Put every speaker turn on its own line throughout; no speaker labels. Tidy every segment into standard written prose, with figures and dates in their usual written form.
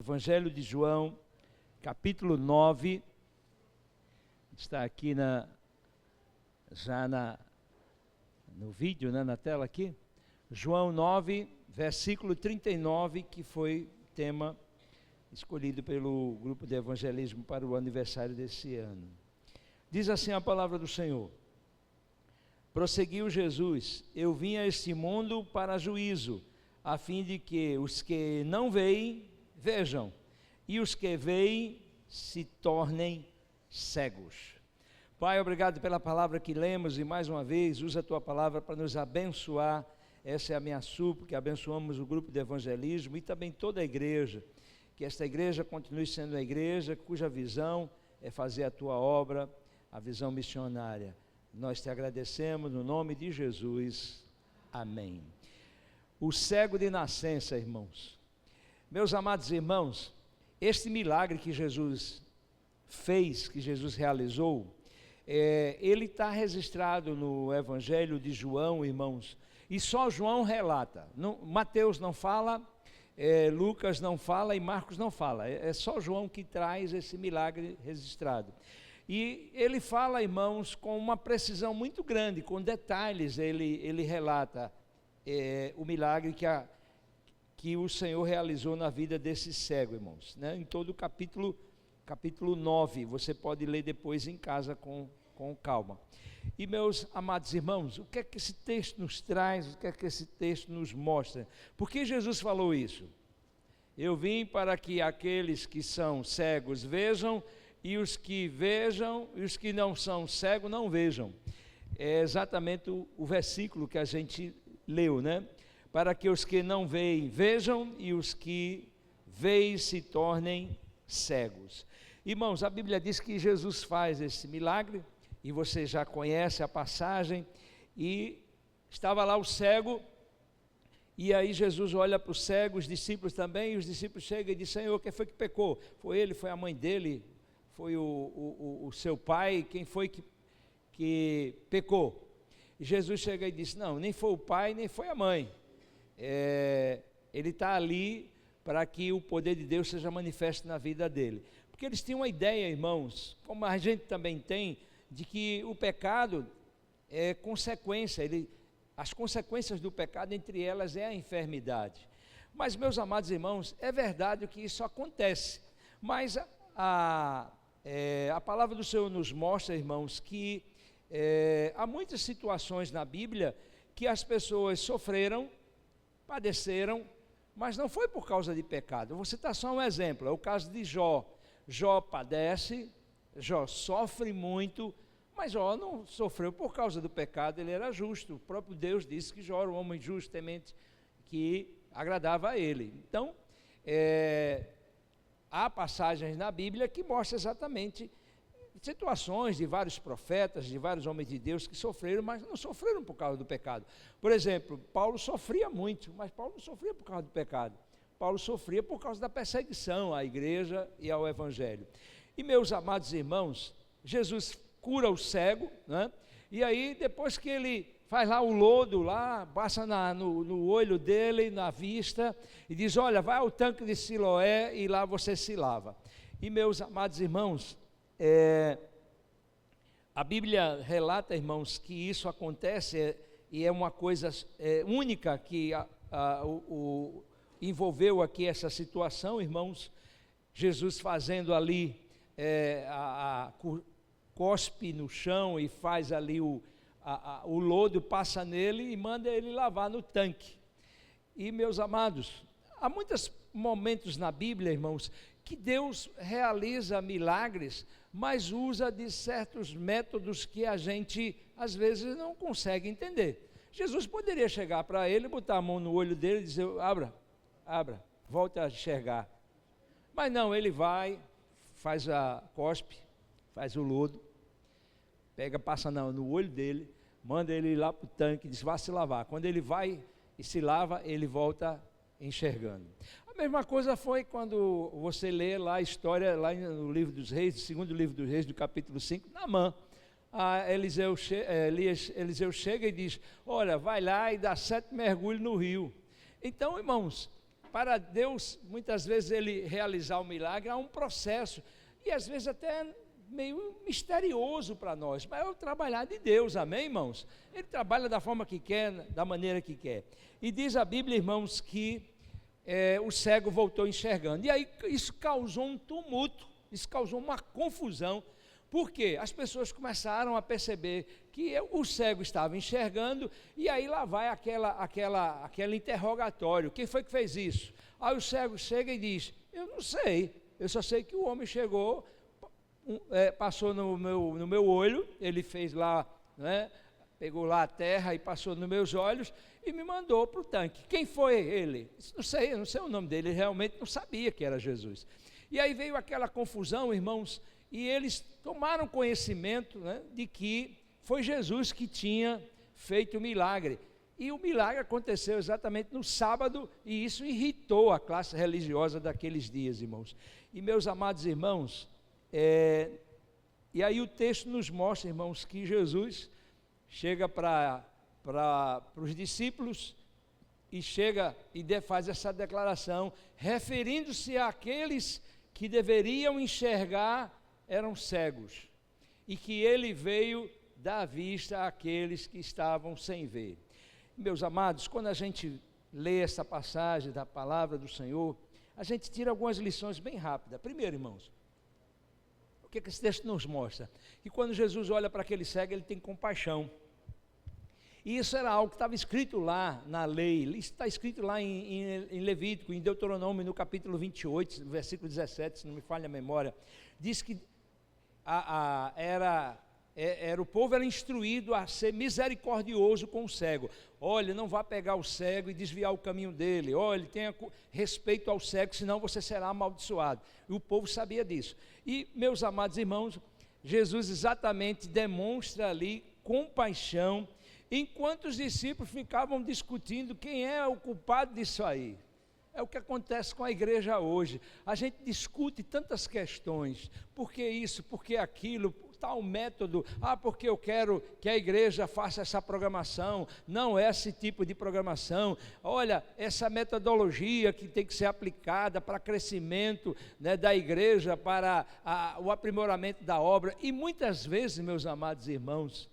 Evangelho de João, capítulo 9, está aqui no vídeo, né, na tela aqui. João 9, versículo 39, que foi tema escolhido pelo grupo de evangelismo para o aniversário desse ano. Diz assim a palavra do Senhor: prosseguiu Jesus: eu vim a este mundo para juízo, a fim de que os que não veem, vejam, e os que veem se tornem cegos. Pai, obrigado pela palavra que lemos e mais uma vez usa a tua palavra para nos abençoar. Essa é a minha súplica, abençoamos o grupo de evangelismo e também toda a igreja, que esta igreja continue sendo a igreja cuja visão é fazer a tua obra, a visão missionária. Nós te agradecemos no nome de Jesus, amém. O cego de nascença, irmãos. Meus amados irmãos, este milagre que Jesus fez, que Jesus realizou, ele está registrado no Evangelho de João, irmãos, e só João relata. Mateus não fala, Lucas não fala e Marcos não fala, é só João que traz esse milagre registrado. E ele fala, irmãos, com uma precisão muito grande, com detalhes, ele relata o milagre que o Senhor realizou na vida desse cego, irmãos, né? Em todo o capítulo 9, você pode ler depois em casa com calma. E meus amados irmãos, o que é que esse texto nos traz, o que é que esse texto nos mostra? Por que Jesus falou isso? Eu vim para que aqueles que são cegos vejam, e os que vejam, e os que não são cegos não vejam. É exatamente o versículo que a gente leu, né? Para que os que não veem, vejam, e os que veem se tornem cegos. Irmãos, a Bíblia diz que Jesus faz esse milagre, e você já conhece a passagem, e estava lá o cego, e aí Jesus olha para o cego, os discípulos também, e os discípulos chegam e dizem: Senhor, quem foi que pecou? Foi ele, foi a mãe dele, foi o seu pai, quem foi que pecou? E Jesus chega e diz: não, nem foi o pai, nem foi a mãe, ele está ali para que o poder de Deus seja manifesto na vida dele, porque eles tinham uma ideia, irmãos, como a gente também tem, de que o pecado é consequência, as consequências do pecado, entre elas é a enfermidade. Mas, meus amados irmãos, é verdade que isso acontece, mas a palavra do Senhor nos mostra, irmãos, que há muitas situações na Bíblia que as pessoas sofreram, padeceram, mas não foi por causa de pecado. Vou citar só um exemplo, é o caso de Jó. Jó padece, Jó sofre muito, mas Jó não sofreu por causa do pecado, ele era justo. O próprio Deus disse que Jó era um homem justo, temente, que agradava a ele. Então, há passagens na Bíblia que mostram exatamente situações de vários profetas, de vários homens de Deus que sofreram, mas não sofreram por causa do pecado. Por exemplo, Paulo sofria muito, mas Paulo não sofria por causa do pecado. Paulo sofria por causa da perseguição à igreja e ao evangelho. E meus amados irmãos, Jesus cura o cego, né? E aí depois que ele faz lá o lodo, lá, passa no olho dele, na vista, e diz: olha, vai ao tanque de Siloé e lá você se lava. E meus amados irmãos, a Bíblia relata, irmãos, que isso acontece e é uma coisa única que envolveu aqui essa situação, irmãos. Jesus fazendo ali, cospe no chão e faz ali o lodo, passa nele e manda ele lavar no tanque. E meus amados, há muitos momentos na Bíblia, irmãos, que Deus realiza milagres, mas usa de certos métodos que a gente às vezes não consegue entender. Jesus poderia chegar para ele, botar a mão no olho dele e dizer: abra, volte a enxergar. Mas não, ele vai, faz a cospe, faz o lodo, passa no olho dele, manda ele ir lá para o tanque, diz: vá se lavar. Quando ele vai e se lava, ele volta enxergando. A mesma coisa foi quando você lê lá a história, lá no livro dos reis, no segundo livro dos reis, do capítulo 5, Naamã. Eliseu chega e diz: olha, vai lá e dá 7 mergulhos no rio. Então, irmãos, para Deus, muitas vezes, Ele realizar o milagre, há um processo, e às vezes até meio misterioso para nós, mas é o trabalhar de Deus, amém, irmãos? Ele trabalha da forma que quer, da maneira que quer. E diz a Bíblia, irmãos, que o cego voltou enxergando, e aí isso causou um tumulto, isso causou uma confusão, porque as pessoas começaram a perceber que o cego estava enxergando, e aí lá vai aquele interrogatório: quem foi que fez isso? Aí o cego chega e diz: eu não sei, eu só sei que o homem chegou, passou no meu olho, ele fez lá, né, pegou lá a terra e passou nos meus olhos e me mandou para o tanque. Quem foi ele? Não sei, eu não sei o nome dele, ele realmente não sabia que era Jesus. E aí veio aquela confusão, irmãos, e eles tomaram conhecimento, né, de que foi Jesus que tinha feito o milagre. E o milagre aconteceu exatamente no sábado, e isso irritou a classe religiosa daqueles dias, irmãos. E meus amados irmãos, e aí o texto nos mostra, irmãos, que Jesus chega para os discípulos e chega e faz essa declaração, referindo-se àqueles que deveriam enxergar, eram cegos, e que ele veio dar vista àqueles que estavam sem ver. Meus amados, quando a gente lê essa passagem da palavra do Senhor, a gente tira algumas lições bem rápidas. Primeiro, irmãos, o que esse texto nos mostra? Que quando Jesus olha para aquele cego, ele tem compaixão. E isso era algo que estava escrito lá na lei, isso está escrito lá em Levítico, em Deuteronômio, no capítulo 28, versículo 17, se não me falha a memória, diz que o povo era instruído a ser misericordioso com o cego. Olha, não vá pegar o cego e desviar o caminho dele. Olha, tenha respeito ao cego, senão você será amaldiçoado. E o povo sabia disso. E, meus amados irmãos, Jesus exatamente demonstra ali compaixão, enquanto os discípulos ficavam discutindo quem é o culpado disso aí. É o que acontece com a igreja hoje. A gente discute tantas questões. Por que isso? Por que aquilo? Tal método, porque eu quero que a igreja faça essa programação, não esse tipo de programação, olha, essa metodologia que tem que ser aplicada para crescimento, né, da igreja, para o aprimoramento da obra, e muitas vezes, meus amados irmãos,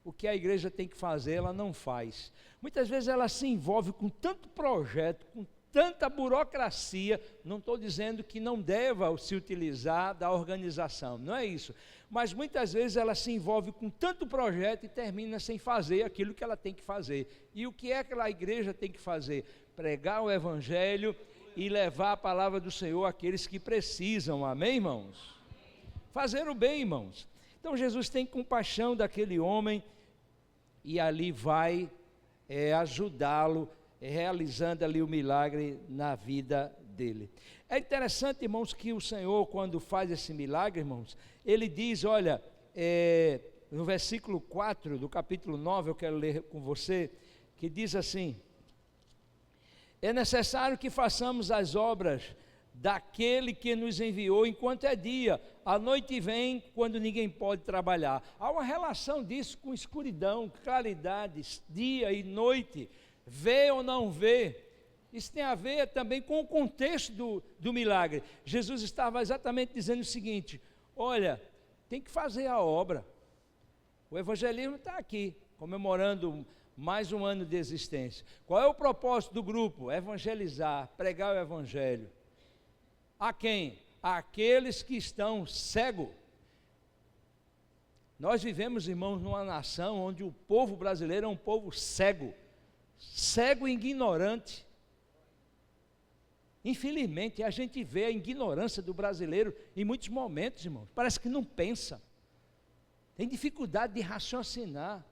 o que a igreja tem que fazer, ela não faz. Muitas vezes ela se envolve com tanto projeto, com tanta burocracia, não estou dizendo que não deva se utilizar da organização, não é isso, mas muitas vezes ela se envolve com tanto projeto e termina sem fazer aquilo que ela tem que fazer. E o que é que a igreja tem que fazer? Pregar o evangelho e levar a palavra do Senhor àqueles que precisam, amém, irmãos? Fazer o bem, irmãos. Então Jesus tem compaixão daquele homem e ali vai ajudá-lo, realizando ali o milagre na vida dele. É interessante, irmãos, que o Senhor, quando faz esse milagre, irmãos, ele diz, olha, no versículo 4 do capítulo 9, eu quero ler com você, que diz assim: é necessário que façamos as obras daquele que nos enviou enquanto é dia, a noite vem quando ninguém pode trabalhar. Há uma relação disso com escuridão, claridade, dia e noite, vê ou não vê. Isso tem a ver também com o contexto do milagre. Jesus estava exatamente dizendo o seguinte: olha, tem que fazer a obra. O evangelismo está aqui, comemorando mais um ano de existência. Qual é o propósito do grupo? Evangelizar, pregar o evangelho. A quem? Àqueles que estão cegos. Nós vivemos, irmãos, numa nação onde o povo brasileiro é um povo cego, cego e ignorante. Infelizmente, a gente vê a ignorância do brasileiro em muitos momentos, irmãos. Parece que não pensa, tem dificuldade de raciocinar.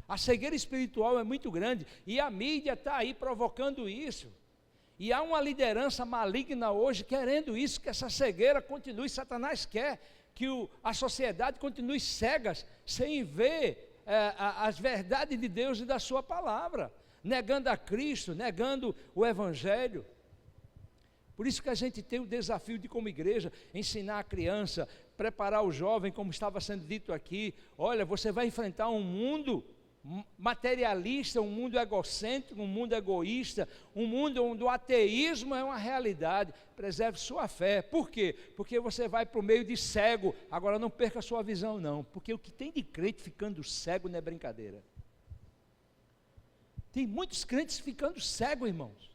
A cegueira espiritual é muito grande e a mídia está aí provocando isso. E há uma liderança maligna hoje querendo isso, que essa cegueira continue. Satanás quer que a sociedade continue cegas, sem ver as verdades de Deus e da sua palavra, negando a Cristo, negando o evangelho. Por isso que a gente tem o desafio de, como igreja, ensinar a criança, preparar o jovem, como estava sendo dito aqui. Olha, você vai enfrentar um mundo materialista, um mundo egocêntrico, um mundo egoísta, um mundo onde o ateísmo é uma realidade. Preserve sua fé. Por quê? Porque você vai para o meio de cego. Agora não perca a sua visão não, porque o que tem de crente ficando cego não é brincadeira. Tem muitos crentes ficando cegos, irmãos.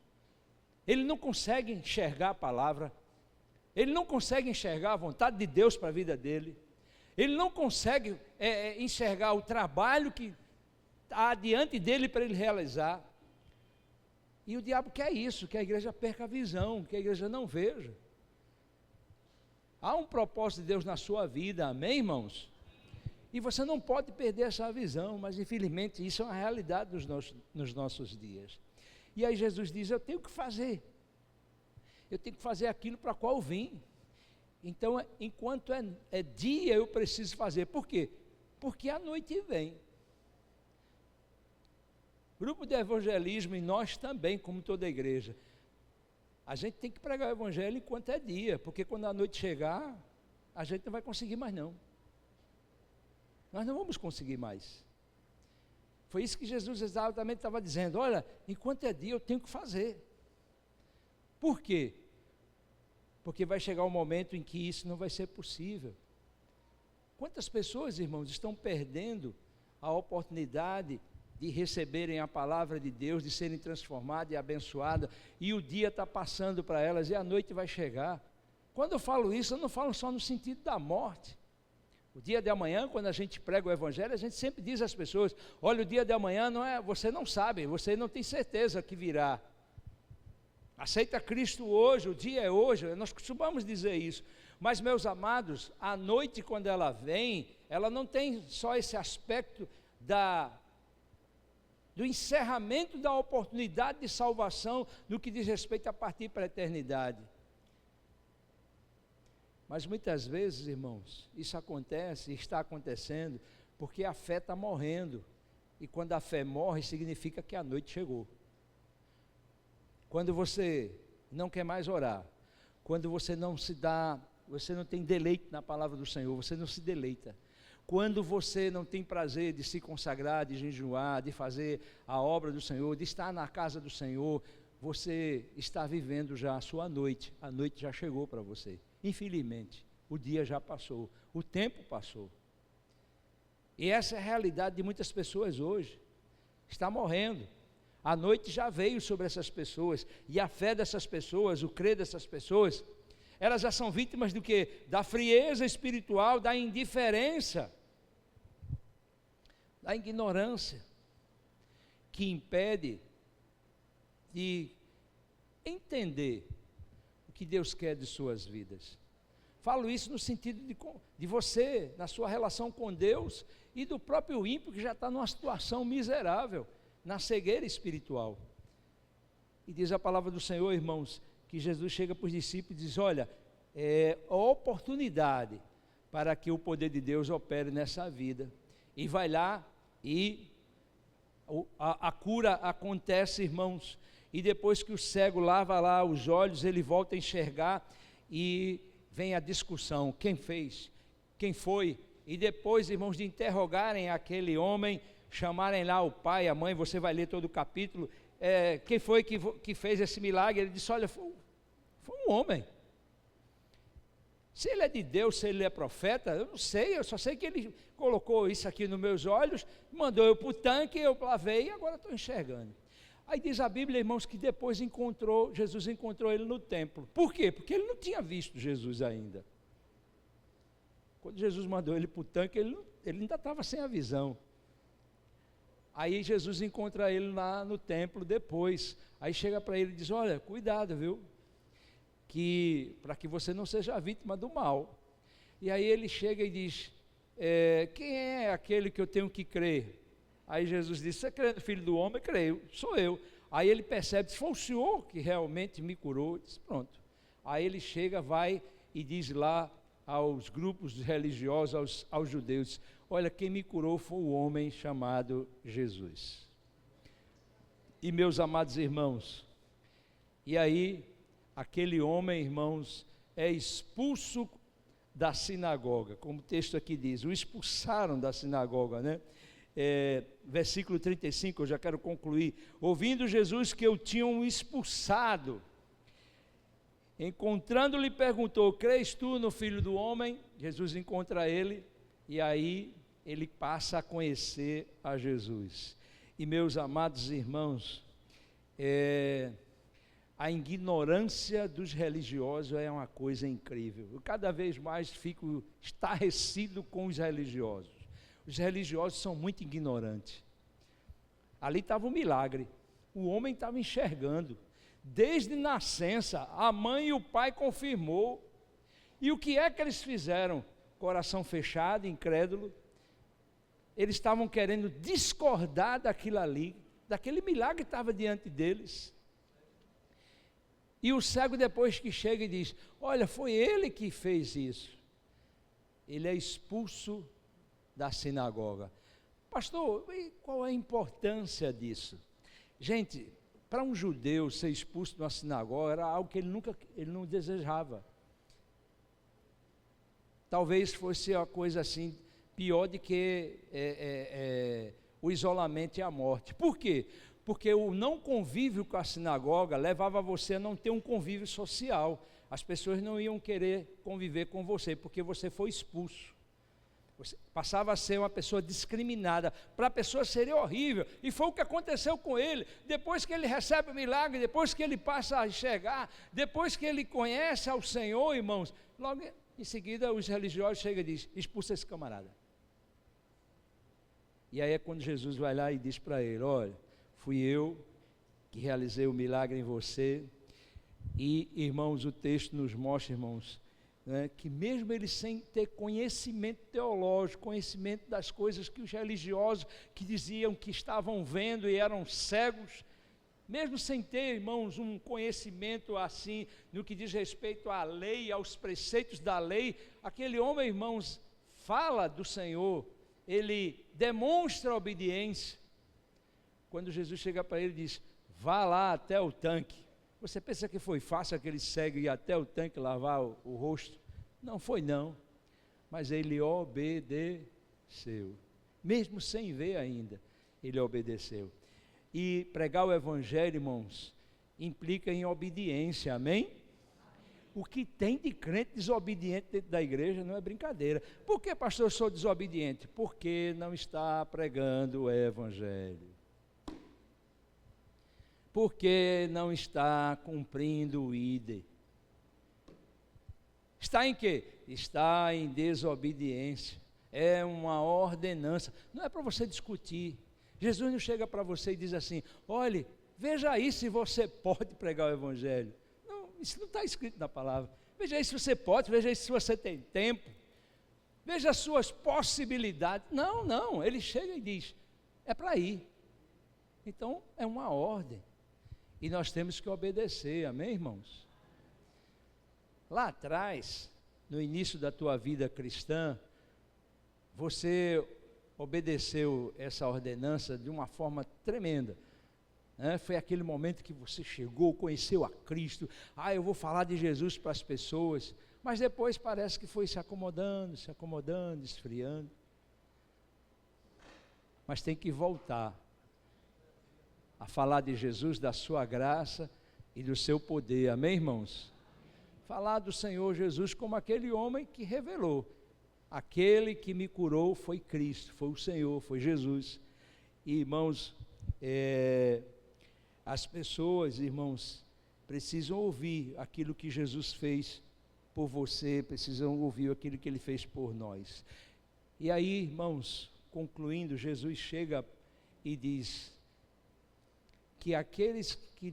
Ele não consegue enxergar a palavra, ele não consegue enxergar a vontade de Deus para a vida dele, ele não consegue enxergar o trabalho que está diante dele para ele realizar. E o diabo quer isso, que a igreja perca a visão, que a igreja não veja. Há um propósito de Deus na sua vida, amém, irmãos? E você não pode perder essa visão, mas infelizmente isso é uma realidade nos nossos dias. E aí Jesus diz, eu tenho que fazer aquilo para qual eu vim. Então, enquanto é dia, eu preciso fazer. Por quê? Porque a noite vem. Grupo de evangelismo e nós também, como toda a igreja, a gente tem que pregar o evangelho enquanto é dia, porque quando a noite chegar, a gente não vai conseguir mais não. Nós não vamos conseguir mais. Foi isso que Jesus exatamente estava dizendo, olha, enquanto é dia eu tenho que fazer. Por quê? Porque vai chegar um momento em que isso não vai ser possível. Quantas pessoas, irmãos, estão perdendo a oportunidade de receberem a palavra de Deus, de serem transformadas e abençoadas, e o dia está passando para elas, e a noite vai chegar. Quando eu falo isso, eu não falo só no sentido da morte. O dia de amanhã, quando a gente prega o evangelho, a gente sempre diz às pessoas, olha, o dia de amanhã não é, você não sabe, você não tem certeza que virá. Aceita Cristo hoje, o dia é hoje, nós costumamos dizer isso. Mas, meus amados, a noite, quando ela vem, ela não tem só esse aspecto do encerramento da oportunidade de salvação no que diz respeito a partir para a eternidade. Mas muitas vezes, irmãos, isso acontece, está acontecendo, porque a fé está morrendo. E quando a fé morre, significa que a noite chegou. Quando você não quer mais orar, quando você não tem deleite na palavra do Senhor, você não se deleita. Quando você não tem prazer de se consagrar, de jejuar, de fazer a obra do Senhor, de estar na casa do Senhor, você está vivendo já a sua noite. A noite já chegou para você. Infelizmente, o dia já passou, o tempo passou. E essa é a realidade de muitas pessoas hoje. Está morrendo. A noite já veio sobre essas pessoas, e a fé dessas pessoas, o crer dessas pessoas, elas já são vítimas do quê? Da frieza espiritual, da indiferença, da ignorância, que impede de entender o que Deus quer de suas vidas. Falo isso no sentido de você, na sua relação com Deus, e do próprio ímpio que já está numa situação miserável, na cegueira espiritual. E diz a palavra do Senhor, irmãos, que Jesus chega para os discípulos e diz, olha, é a oportunidade para que o poder de Deus opere nessa vida. E vai lá e a cura acontece, irmãos, e depois que o cego lava lá os olhos, ele volta a enxergar, e vem a discussão, quem fez, quem foi, e depois, irmãos, de interrogarem aquele homem, chamarem lá o pai, a mãe, você vai ler todo o capítulo, quem foi que fez esse milagre? Ele disse, olha, foi um homem. Se ele é de Deus, se ele é profeta, eu não sei, eu só sei que ele colocou isso aqui nos meus olhos, mandou eu para o tanque, eu lavei e agora estou enxergando. Aí diz a Bíblia, irmãos, que depois Jesus encontrou ele no templo. Por quê? Porque ele não tinha visto Jesus ainda. Quando Jesus mandou ele para o tanque, ele ainda estava sem a visão. Aí Jesus encontra ele lá no templo depois. Aí chega para ele e diz, olha, cuidado, viu? Para que você não seja vítima do mal. E aí ele chega e diz, quem é aquele que eu tenho que crer? Aí Jesus disse, você crê no Filho do Homem? Creio, sou eu. Aí ele percebe, foi o Senhor que realmente me curou. Diz, pronto. Aí ele chega, vai e diz lá aos grupos religiosos, aos judeus, olha, quem me curou foi o homem chamado Jesus. E meus amados irmãos, e aí aquele homem, irmãos, é expulso da sinagoga, como o texto aqui diz, o expulsaram da sinagoga, né? versículo 35, eu já quero concluir. Ouvindo Jesus que o tinham expulsado, encontrando-lhe perguntou, crês tu no Filho do Homem? Jesus encontra ele, e aí ele passa a conhecer a Jesus. E meus amados irmãos, a ignorância dos religiosos é uma coisa incrível. Eu cada vez mais fico estarrecido com os religiosos. Os religiosos são muito ignorantes. Ali estava um milagre. O homem estava enxergando. Desde nascença, a mãe e o pai confirmou. E o que é que eles fizeram? Coração fechado, incrédulo. Eles estavam querendo discordar daquilo ali, daquele milagre que estava diante deles. E o cego, depois que chega e diz, olha, foi ele que fez isso. Ele é expulso da sinagoga. Pastor, e qual é a importância disso? Gente, para um judeu ser expulso de uma sinagoga era algo que ele não desejava. Talvez fosse uma coisa assim, pior do que o isolamento e a morte. Por quê? Porque o não convívio com a sinagoga levava você a não ter um convívio social. As pessoas não iam querer conviver com você, porque você foi expulso. Você passava a ser uma pessoa discriminada. Para a pessoa seria horrível. E foi o que aconteceu com ele. Depois que ele recebe o milagre, depois que ele passa a enxergar, depois que ele conhece ao Senhor, irmãos, logo em seguida os religiosos chegam e dizem, expulsa esse camarada. E aí é quando Jesus vai lá e diz para ele, olha, fui eu que realizei o milagre em você. E, irmãos, o texto nos mostra, irmãos, que mesmo ele sem ter conhecimento teológico, conhecimento das coisas que os religiosos que diziam que estavam vendo e eram cegos, mesmo sem ter, irmãos, um conhecimento assim, no que diz respeito à lei, aos preceitos da lei, aquele homem, irmãos, fala do Senhor, ele demonstra obediência. Quando Jesus chega para ele e diz, vá lá até o tanque. Você pensa que foi fácil aquele cego ir até o tanque lavar o rosto? Não foi não, mas ele obedeceu, mesmo sem ver ainda, ele obedeceu. E pregar o evangelho, irmãos, implica em obediência, amém? O que tem de crente desobediente dentro da igreja não é brincadeira. Por que, pastor, eu sou desobediente? Porque não está pregando o evangelho. Porque não está cumprindo o ID. Está em quê? Está em desobediência. É uma ordenança. Não é para você discutir. Jesus não chega para você e diz assim, olhe, veja aí se você pode pregar o evangelho. Não, isso não está escrito na palavra. Veja aí se você pode, veja aí se você tem tempo. Veja as suas possibilidades. Não, ele chega e diz, é para ir. Então, é uma ordem. E nós temos que obedecer, amém, irmãos? Lá atrás, no início da tua vida cristã, você obedeceu essa ordenança de uma forma tremenda. Foi aquele momento que você chegou, conheceu a Cristo, eu vou falar de Jesus para as pessoas, mas depois parece que foi se acomodando, esfriando. Mas tem que voltar a falar de Jesus, da sua graça e do seu poder, amém, irmãos? Falar do Senhor Jesus como aquele homem que revelou, aquele que me curou foi Cristo, foi o Senhor, foi Jesus. E, irmãos, as pessoas, irmãos, precisam ouvir aquilo que Jesus fez por você, precisam ouvir aquilo que Ele fez por nós. E aí, irmãos, concluindo, Jesus chega e diz que aqueles que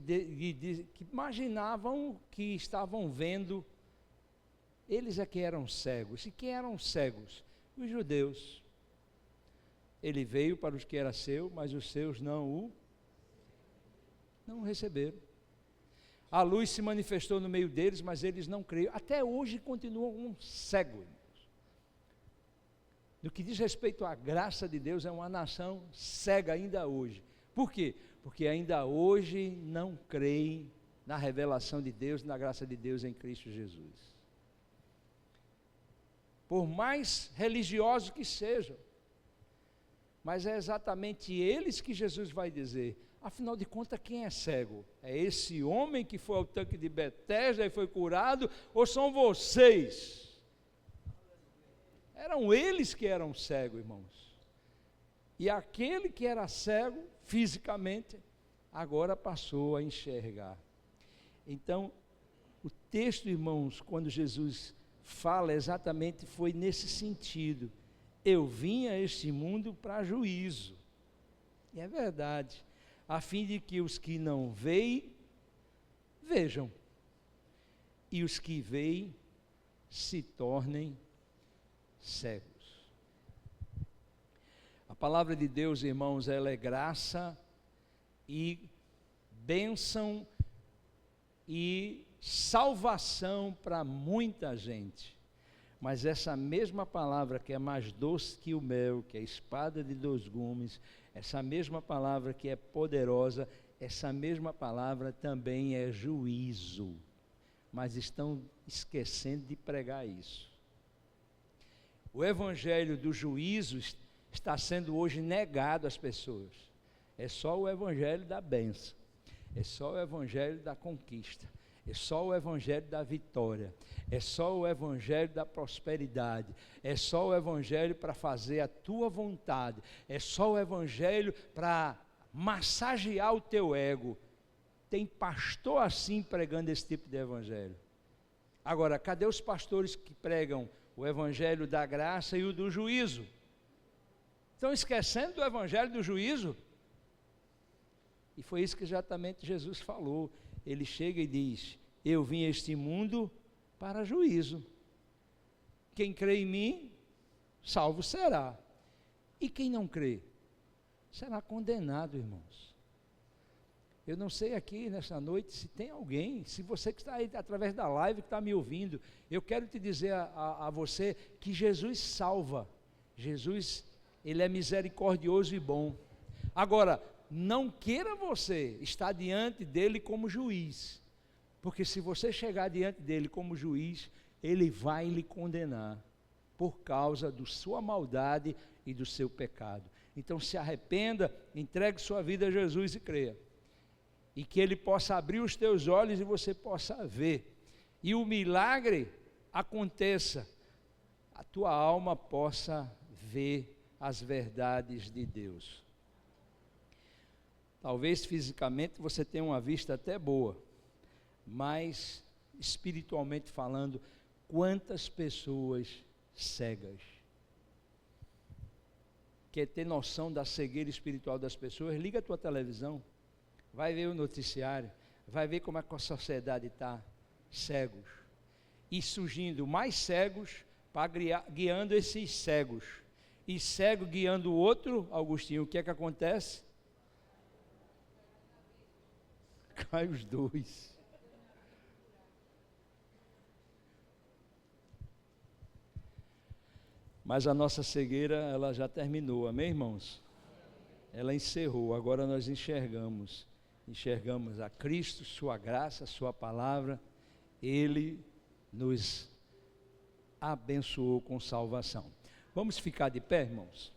imaginavam que estavam vendo, eles é que eram cegos. E quem eram cegos? Os judeus. Ele veio para os que era seu, mas os seus não o receberam. A luz se manifestou no meio deles, mas eles não creram. Até hoje continuam cegos. No que diz respeito à graça de Deus, é uma nação cega ainda hoje. Por quê? Porque ainda hoje não creem na revelação de Deus, na graça de Deus em Cristo Jesus. Por mais religiosos que sejam, mas é exatamente eles que Jesus vai dizer: afinal de contas, quem é cego? É esse homem que foi ao tanque de Betesda e foi curado, ou são vocês? Eram eles que eram cegos, irmãos. E aquele que era cego fisicamente, agora passou a enxergar. Então, o texto, irmãos, quando Jesus fala exatamente, foi nesse sentido: eu vim a este mundo para juízo. E é verdade, a fim de que os que não veem, vejam, e os que veem se tornem cegos. A palavra de Deus, irmãos, ela é graça e bênção e salvação para muita gente. Mas essa mesma palavra, que é mais doce que o mel, que é a espada de dois gumes, essa mesma palavra que é poderosa, essa mesma palavra também é juízo. Mas estão esquecendo de pregar isso. O evangelho do juízo está sendo hoje negado às pessoas. É só o evangelho da bênção, é só o evangelho da conquista, é só o evangelho da vitória, é só o evangelho da prosperidade, é só o evangelho para fazer a tua vontade, é só o evangelho para massagear o teu ego. Tem pastor assim pregando esse tipo de evangelho. Agora, cadê os pastores que pregam o evangelho da graça e o do juízo? Estão esquecendo do evangelho do juízo? E foi isso que exatamente Jesus falou. Ele chega e diz: eu vim a este mundo para juízo. Quem crê em mim, salvo será. E quem não crê, será condenado, irmãos. Eu não sei aqui nessa noite se tem alguém, se você que está aí através da live, que está me ouvindo, eu quero te dizer a você que Jesus salva. Jesus, Ele é misericordioso e bom. Agora, não queira você estar diante dele como juiz, porque se você chegar diante dele como juiz, ele vai lhe condenar, por causa da sua maldade e do seu pecado. Então se arrependa, entregue sua vida a Jesus e creia, e que ele possa abrir os teus olhos e você possa ver, e o milagre aconteça, a tua alma possa ver as verdades de Deus. Talvez fisicamente você tenha uma vista até boa, mas espiritualmente falando, quantas pessoas cegas? Quer ter noção da cegueira espiritual das pessoas? Liga a tua televisão, vai ver o noticiário, vai ver como é que a sociedade está, cegos, e surgindo mais cegos, para guiando esses cegos, e cego guiando o outro. Augustinho, o que é que acontece? Cai os dois. Mas a nossa cegueira, ela já terminou, amém, irmãos? Ela encerrou, agora nós enxergamos a Cristo, sua graça, sua palavra. Ele nos abençoou com salvação. Vamos ficar de pé, irmãos?